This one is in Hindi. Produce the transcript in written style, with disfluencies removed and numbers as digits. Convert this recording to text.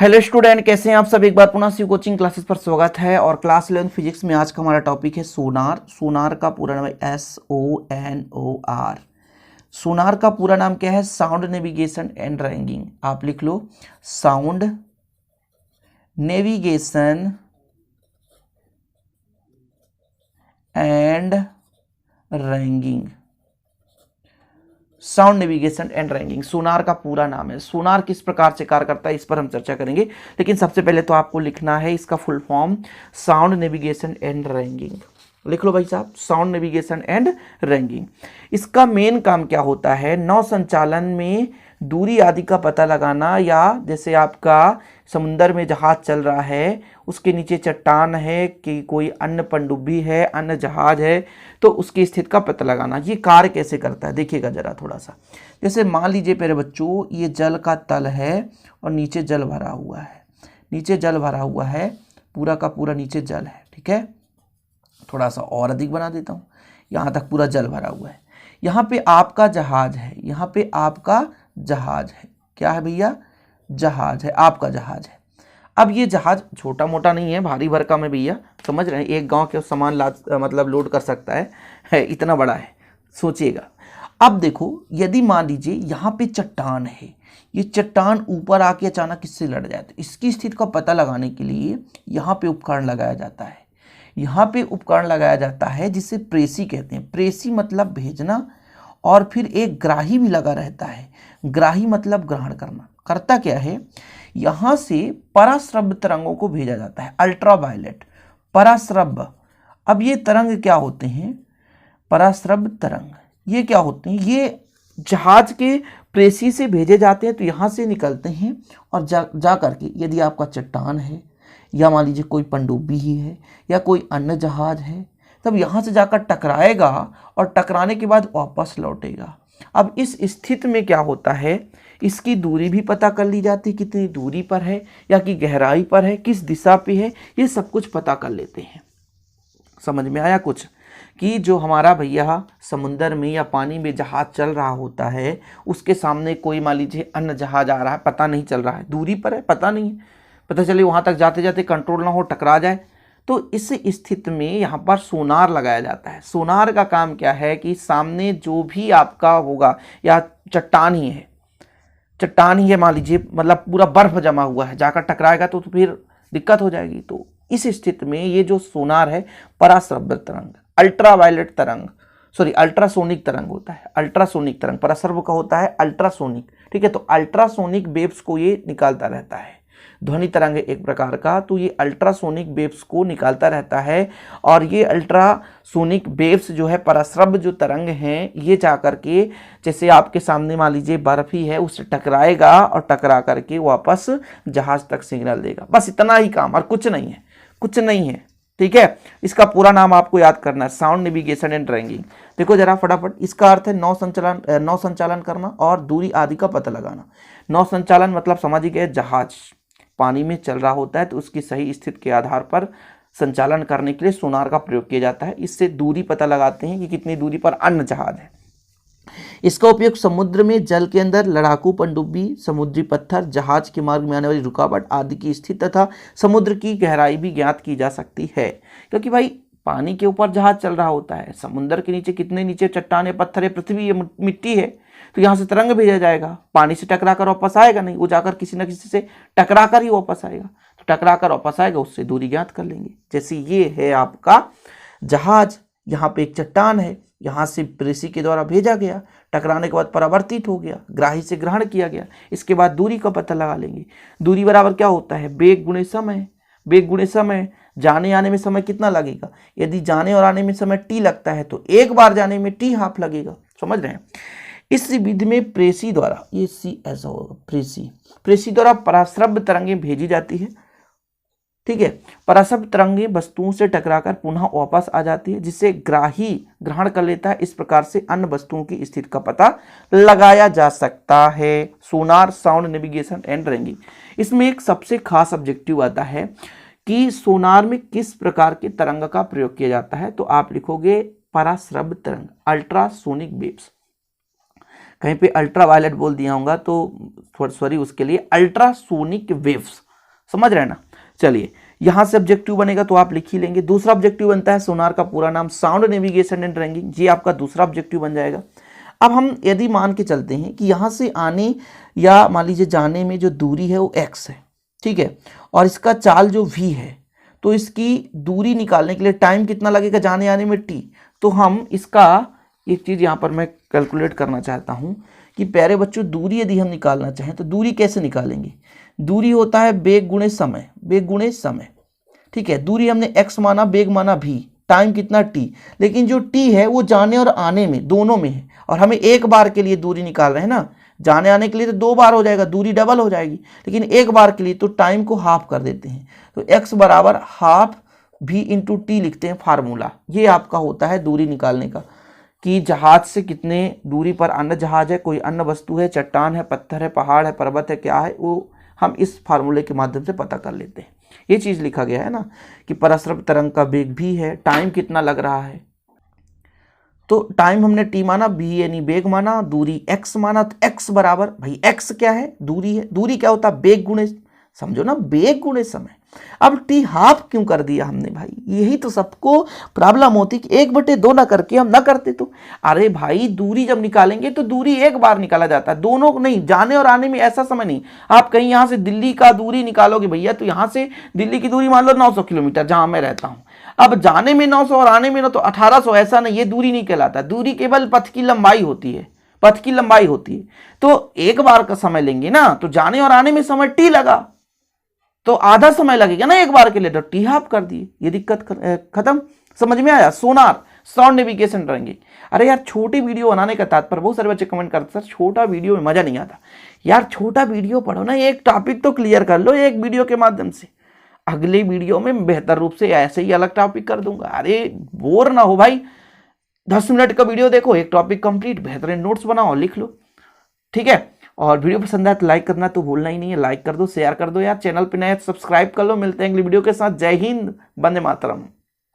हेलो स्टूडेंट, कैसे हैं आप सब। एक बार पुनः सी कोचिंग क्लासेस पर स्वागत है। और क्लास 11 फिजिक्स में आज का हमारा टॉपिक है सोनार। सोनार का पूरा नाम है SONOR। सोनार का पूरा नाम क्या है? Sound navigation and ranking. आप लिख लो sound navigation and ranking. Sound navigation and ranking sonar का पूरा नाम है। सोनार किस प्रकार से कार्य करता है इस पर हम चर्चा करेंगे, लेकिन सबसे पहले तो आपको लिखना है इसका full form sound navigation and ranking. लिख लो भाई साहब, साउंड नेविगेशन एंड रैंकिंग। इसका मेन काम क्या होता है? नौ संचालन में दूरी आदि का पता लगाना, या जैसे आपका समुद्र में जहाज चल रहा है, उसके नीचे चट्टान है कि कोई अन्य पनडुब्बी है, अन्य जहाज है, तो उसकी स्थिति का पता लगाना। ये कार्य कैसे करता है देखिएगा जरा थोड़ा सा। जैसे मान लीजिए मेरे बच्चों, ये जल का तल है और नीचे जल भरा हुआ है। नीचे जल भरा हुआ है, पूरा का पूरा नीचे जल है। ठीक है, थोड़ा सा और अधिक बना देता हूँ। यहाँ तक पूरा जल भरा हुआ है। यहाँ पे आपका जहाज है, यहाँ पे आपका जहाज है। क्या है भैया? जहाज है, आपका जहाज है। अब ये जहाज छोटा मोटा नहीं है, भारी भरकम है भैया, समझ रहे हैं। एक गांव के सामान मतलब लोड कर सकता है, इतना बड़ा है, सोचिएगा। अब देखो, यदि मान लीजिए यहाँ पे चट्टान है, ये चट्टान ऊपर आके अचानक इससे लड़ जाए, तो इसकी स्थिति का पता लगाने के लिए यहाँ पे उपकरण लगाया जाता है। यहाँ पे उपकरण लगाया जाता है जिसे प्रेसी कहते हैं। प्रेसी मतलब भेजना, और फिर एक ग्राही भी लगा रहता है। ग्राही मतलब ग्रहण करना। करता क्या है? यहाँ से पराश्रव्य तरंगों को भेजा जाता है, अल्ट्रावायलेट पराश्रव्य। अब ये तरंग क्या होते हैं? पराश्रव्य तरंग ये क्या होते हैं? ये जहाज के प्रेसी से भेजे जाते हैं, तो यहाँ से निकलते हैं और जा करके, यदि आपका चट्टान है, या मान लीजिए कोई पनडुब्बी ही है, या कोई अन्य जहाज है, तब यहाँ से जाकर टकराएगा और टकराने के बाद वापस लौटेगा। अब इस स्थिति में क्या होता है? इसकी दूरी भी पता कर ली जाती है, कितनी दूरी पर है, या कि गहराई पर है, किस दिशा पे है, ये सब कुछ पता कर लेते हैं। समझ में आया कुछ? कि जो हमारा भैया समुंदर में या पानी में जहाज चल रहा होता है, उसके सामने कोई मान लीजिए अन्य जहाज आ रहा है, पता नहीं चल रहा है, दूरी पर है, पता नहीं है, पता चले वहाँ तक जाते जाते कंट्रोल ना हो, टकरा जाए, तो इस स्थिति में यहाँ पर सोनार लगाया जाता है। सोनार का काम क्या है कि सामने जो भी आपका होगा, या चट्टान ही है मान लीजिए, मतलब पूरा बर्फ जमा हुआ है, जाकर टकराएगा तो फिर दिक्कत हो जाएगी। तो इस स्थिति में ये जो सोनार है, पराश्रव्य तरंग, अल्ट्रावायलेट तरंग, सॉरी अल्ट्रासोनिक तरंग होता है। अल्ट्रासोनिक तरंग, पराश्रव्य का होता है अल्ट्रासोनिक। ठीक है, तो अल्ट्रासोनिक वेव्स को ये निकालता रहता है। ध्वनि तरंग है एक प्रकार का, तो ये अल्ट्रासोनिक वेव्स को निकालता रहता है। और ये अल्ट्रासोनिक वेव्स जो है, पराश्रव्य जो तरंग हैं, ये जा करके जैसे आपके सामने मान लीजिए बर्फ ही है, उससे टकराएगा और टकरा करके वापस जहाज तक सिग्नल देगा। बस इतना ही काम, और कुछ नहीं है, कुछ नहीं है। ठीक है, इसका पूरा नाम आपको याद करना है, साउंड नेविगेशन एंड रैंकिंग। देखो जरा फटाफट, इसका अर्थ है नौ संचालन करना और दूरी आदि का पता लगाना। नौ संचालन मतलब समझ गए, जहाज पानी में चल रहा होता है, तो उसकी सही स्थिति के आधार पर संचालन करने के लिए सोनार का प्रयोग किया जाता है। इससे दूरी पता लगाते हैं कि कितनी दूरी पर अन्य जहाज है। इसका उपयोग समुद्र में, जल के अंदर, लड़ाकू पनडुब्बी, समुद्री पत्थर, जहाज के मार्ग में आने वाली रुकावट आदि की स्थिति तथा समुद्र की गहराई भी ज्ञात की जा सकती है। क्योंकि भाई पानी के ऊपर जहाज चल रहा होता है, समुद्र के नीचे कितने नीचे चट्टाने, पत्थर है, पृथ्वी है, मिट्टी है, तो यहाँ से तरंग भेजा जाएगा, पानी से टकरा कर वापस आएगा नहीं, वो जाकर किसी न किसी से टकरा कर ही वापस आएगा। तो टकरा कर वापस आएगा, उससे दूरी ज्ञात कर लेंगे। जैसे ये है आपका जहाज, यहाँ पे एक चट्टान है, यहाँ से प्रेसी के द्वारा भेजा गया, टकराने के बाद परावर्तित हो गया, ग्राही से ग्रहण किया गया। इसके बाद दूरी का पता लगा लेंगे। दूरी बराबर क्या होता है? वेग गुणे समय। वेग गुणे समय, जाने आने में समय कितना लगेगा? यदि जाने और आने में समय t लगता है, तो एक बार जाने में t हाफ लगेगा। समझ रहे हैं? इस विधि में प्रेसी द्वारा, ये सी ऐसा होगा, प्रेसी द्वारा पराश्रव्य तरंगें भेजी जाती है। ठीक है, पराश्रव्य तरंगें वस्तुओं से टकराकर पुनः वापस आ जाती है, जिसे ग्राही ग्रहण कर लेता है। इस प्रकार से अन्य वस्तुओं की स्थिति का पता लगाया जा सकता है। सोनार, साउंड नेविगेशन एंड रैंकिंग। इसमें एक सबसे खास ऑब्जेक्टिव आता है कि सोनार में किस प्रकार के तरंग का प्रयोग किया जाता है। तो आप लिखोगे पराश्रव्य तरंग, अल्ट्रासोनिक वेव्स। कहीं पे अल्ट्रावायलेट बोल दिया होगा तो सॉरी, उसके लिए अल्ट्रासोनिक वेव्स, समझ रहे हैं ना। चलिए यहां से ऑब्जेक्टिव बनेगा तो आप लिख ही लेंगे। दूसरा ऑब्जेक्टिव बनता है सोनार का पूरा नाम साउंड नेविगेशन एंड रैंकिंग, ये आपका दूसरा ऑब्जेक्टिव बन जाएगा। अब हम यदि मान के चलते हैं कि यहां से आने या मान लीजिए जाने में जो दूरी है वो x है, ठीक है, और इसका चाल जो v है, तो इसकी दूरी निकालने के लिए टाइम कितना लगेगा जाने आने में t। तो हम इसका एक चीज़ यहाँ पर मैं कैलकुलेट करना चाहता हूँ कि प्यारे बच्चों दूरी यदि हम निकालना चाहें तो दूरी कैसे निकालेंगे। दूरी होता है बेग गुणे समय, बेग गुणे समय, ठीक है। दूरी हमने x माना, बेग माना v, टाइम कितना t, लेकिन जो t है वो जाने और आने में दोनों में है, और हमें एक बार के लिए दूरी निकाल रहे हैं ना। जाने आने के लिए तो 2 बार हो जाएगा, दूरी डबल हो जाएगी, लेकिन एक बार के लिए तो टाइम को हाफ कर देते हैं। तो x बराबर हाफ v इंटू टी लिखते हैं फार्मूला। ये आपका होता है दूरी निकालने का, कि जहाज से कितने दूरी पर अन्य जहाज है, कोई अन्य वस्तु है, चट्टान है, पत्थर है, पहाड़ है, पर्वत है, क्या है, वो हम इस फार्मूले के माध्यम से पता कर लेते हैं। ये चीज़ लिखा गया है ना कि परस्पर तरंग का वेग भी है, टाइम कितना लग रहा है, तो टाइम हमने t माना, b यानी बेग माना, दूरी x माना, तो x बराबर भाई x क्या है, दूरी है। दूरी क्या होता है, बेग गुणे, समझो ना, बेग गुणे समय। अब t हाफ क्यों कर दिया हमने भाई, यही तो सबको प्रॉब्लम होती कि 1/2 ना करके हम ना करते तो। अरे भाई दूरी जब निकालेंगे तो दूरी एक बार निकाला जाता है, दोनों नहीं, जाने और आने में ऐसा समय नहीं। आप कहीं यहाँ से दिल्ली का दूरी निकालोगे भैया, तो यहाँ से दिल्ली की दूरी मान लो 900 किलोमीटर जहाँ मैं रहता हूँ। अब जाने में 900 और आने में ना तो 1800, ऐसा नहीं, ये दूरी नहीं कहलाता। दूरी केवल पथ की लंबाई होती है, पथ की लंबाई होती है। तो एक बार का समय लेंगे ना, तो जाने और आने में समय टी लगा, तो आधा समय लगेगा ना एक बार के लिए, तो टी हाफ कर दिए। ये दिक्कत खत्म, समझ में आया। सोनार साउंड नेविगेशन रहेंगे। अरे यार छोटी वीडियो बनाने का तात्पर्य, बहुत सारे बच्चे कमेंट करते सर छोटा वीडियो में मजा नहीं आता। यार छोटा वीडियो पढ़ो ना, एक टॉपिक तो क्लियर कर लो एक वीडियो के माध्यम से। अगले वीडियो में बेहतर रूप से ऐसे ही अलग टॉपिक कर दूंगा। अरे बोर ना हो भाई, 10 मिनट का वीडियो देखो, एक टॉपिक कंप्लीट, बेहतरीन नोट्स बनाओ, लिख लो, ठीक है। और वीडियो पसंद आए तो लाइक करना तो भूलना ही नहीं है, लाइक कर दो, शेयर कर दो यार। चैनल पे नए सब्सक्राइब कर लो। मिलते हैं अगली वीडियो के साथ। जय हिंद, वंदे मातरम।